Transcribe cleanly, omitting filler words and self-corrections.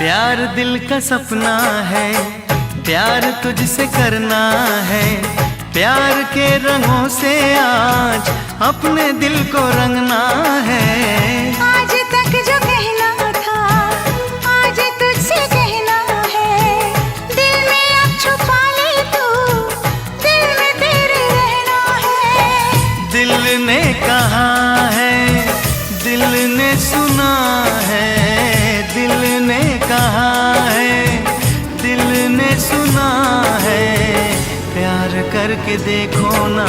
प्यार दिल का सपना है, प्यार तुझसे करना है। प्यार के रंगों से आज अपने दिल को रंगना है। आज तक जो कहना था आज तुझसे कहना है। दिल में अब छुपा ले तू, दिल में तेरे रहना है। दिल ने कहा है, दिल ने सुना है। दिल ने कहा है, दिल ने सुना है। प्यार करके देखो ना।